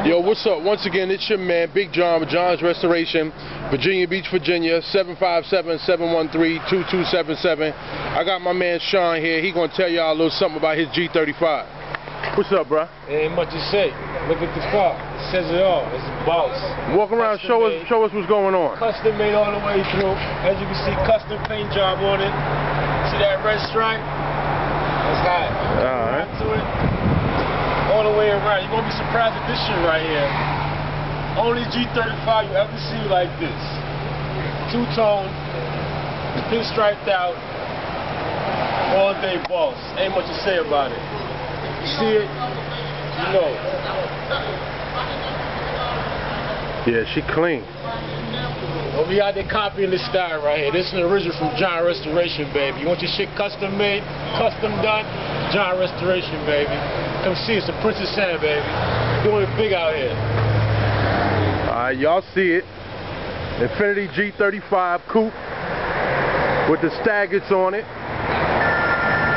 Yo, what's up? Once again, it's your man, Big John with John's Restoration, Virginia Beach, Virginia, 757-713-2277. I got my man Sean here. He gonna tell y'all a little something about his G35. What's up, bro? Ain't much to say. Look at the car. It says it all. It's a boss. Walk around, show us what's going on. Custom made all the way through. As you can see, custom paint job on it. See that red stripe? That's hot. Alright. To it. All the way around. You're gonna be surprised at this shit right here. Only G35 you ever see like this. Two-tone, pinstriped out, all day boss. Ain't much to say about it. You see it, you know. Yeah, she clean. Don't be out there copying this style right here. This is an original from John Restoration, baby. You want your shit custom made, custom done? John Restoration, baby. Come see us, the Princess Sam, baby. Doing it big out here. Alright, y'all see it. Infiniti G35 coupe with the staggers on it.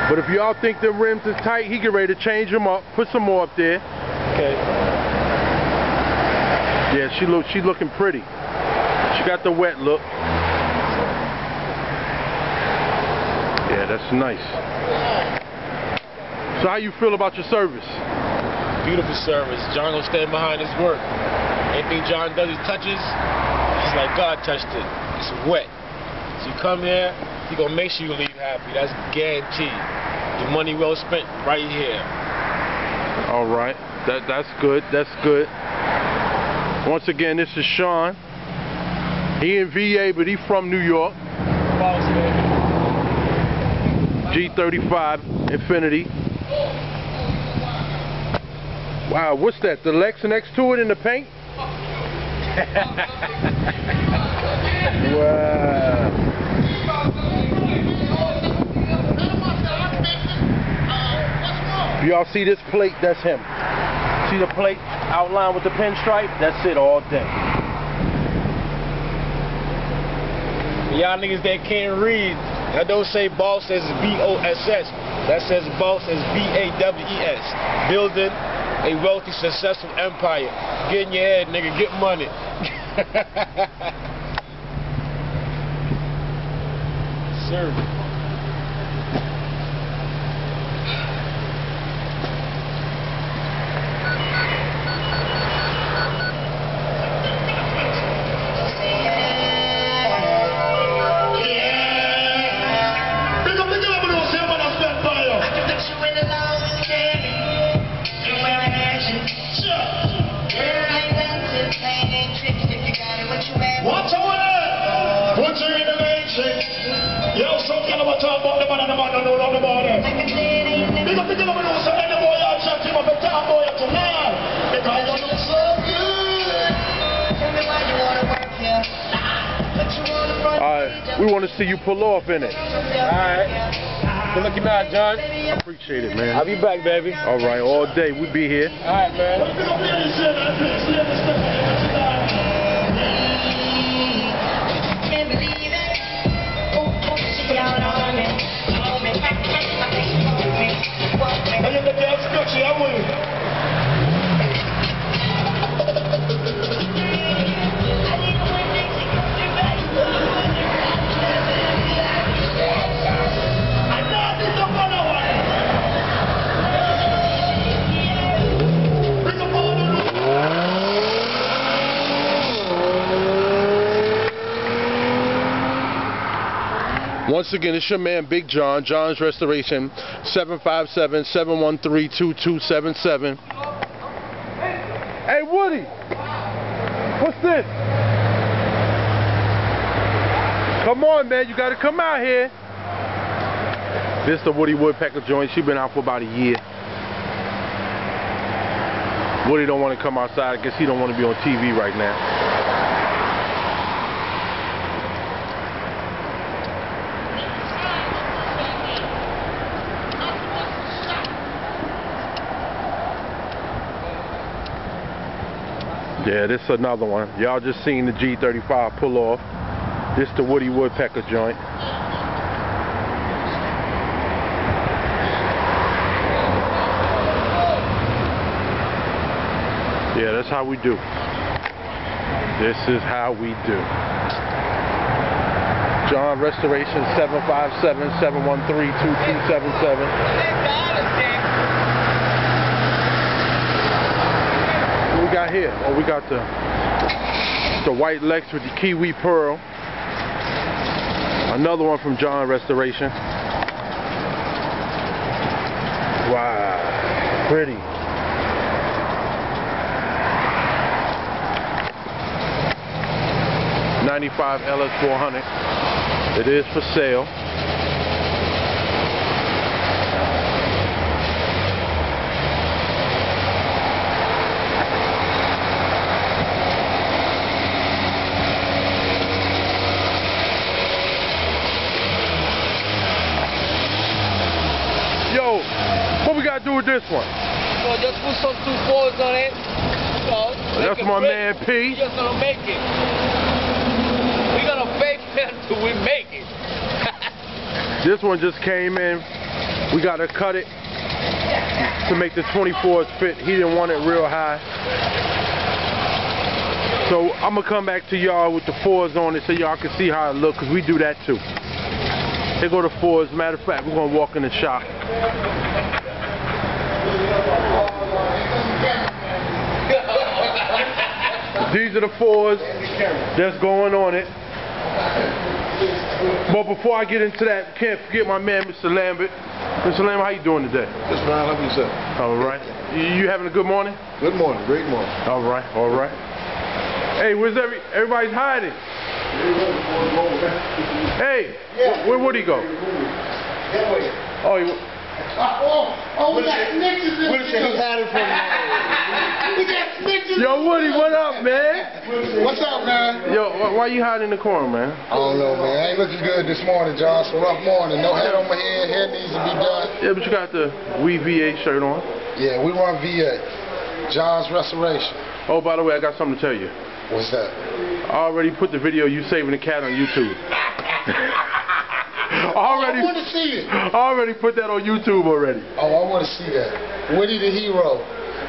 But if y'all think the rims is tight, he get ready to change them up. Put some more up there. Okay. Yeah, she looking pretty. She got the wet look. Yeah, that's nice. So how you feel about your service? Beautiful service. John gonna stand behind his work. Anything John does, he touches, it's like God touched it. It's wet. So you come here, he gonna make sure you leave happy. That's guaranteed. Your money well spent right here. All right, that's good. That's good. Once again, this is Sean. He in VA, but he from New York. G35 Infiniti. Wow, what's that? The Lex next to it in the paint? Wow. Y'all see this plate? That's him. See the plate outlined with the pinstripe? That's it all day. Y'all niggas that can't read, that don't say boss as B-O-S-S. That says boss as B-A-W-E-S. Building a wealthy, successful empire. Get in your head, nigga. Get money. Sir. Alright, we want to see you pull off in it. Alright. Good looking out, John. I appreciate it, man. I'll be back, baby. Alright, all day. We be here. Alright, man. Once again, it's your man, Big John, John's Restoration, 757-713-2277. Hey, Woody! What's this? Come on, man, you gotta come out here. This is the Woody Woodpecker joint. She been out for about a year. Woody don't want to come outside. I guess he don't want to be on TV right now. Yeah, this is another one. Y'all just seen the G35 pull off. This is the Woody Woodpecker joint. Yeah, that's how we do. This is how we do. John Restoration 757-713-2277. What we got here? Oh, we got the white Lex with the kiwi pearl. Another one from John Restoration. Wow, pretty. '95 LS400. It is for sale. Yo, what we gotta do with this one? So just put some 2.4s on it. So that's my man P. We're just gonna make it. We're gonna fake it until we make it. This one just came in. We gotta cut it to make the 24s fit. He didn't want it real high. So I'm gonna come back to y'all with the 4s on it so y'all can see how it looks, because we do that too. Here go the 4s. Matter of fact, we're gonna walk in the shop. These are the 4s that's going on it. But before I get into that, can't forget my man, Mr. Lambert. Mr. Lambert, how you doing today? Just fine, how yourself? All right. You having a good morning? Good morning, great morning. All right, all right. Hey, where's everybody's hiding? Hey, where would he go? Oh, we got snitches in here. He had it from we got snitches. Yo, Woody, what up, man? What's up, man? Yo, why you hiding in the corner, man? I don't know, man. I ain't looking good this morning, John. It's a rough morning. No hat on my head. Hair needs to be done. Yeah, but you got the We VA shirt on. Yeah, we run VA. John's Restoration. Oh, by the way, I got something to tell you. What's that? I already put the video of you saving the cat on YouTube. I want to see it. I already put that on YouTube already. Oh, I want to see that. Woody the hero.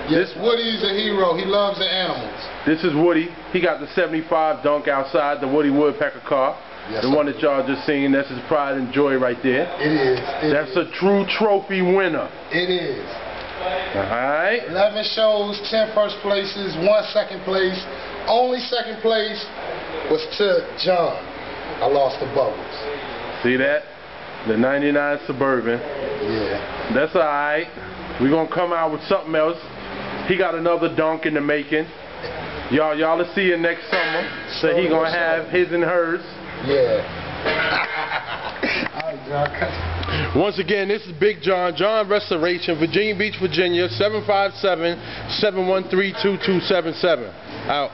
Yes, Woody's a hero. He loves the animals. This is Woody. He got the 75 Dunk outside, the Woody Woodpecker car. Yes, the one that y'all just seen. That's his pride and joy right there. It is. That's a true trophy winner. It is. Alright. 11 shows, 10 first places, 1 second place. Only second place was to John. I lost the bubbles. See that? The 99 Suburban. Yeah. That's alright. We're gonna come out with something else. He got another Dunk in the making. Y'all will see it next summer. So he gonna have his and hers. Yeah. All right, John. Once again, this is Big John Restoration, Virginia Beach, Virginia, 757-713-2277. Out.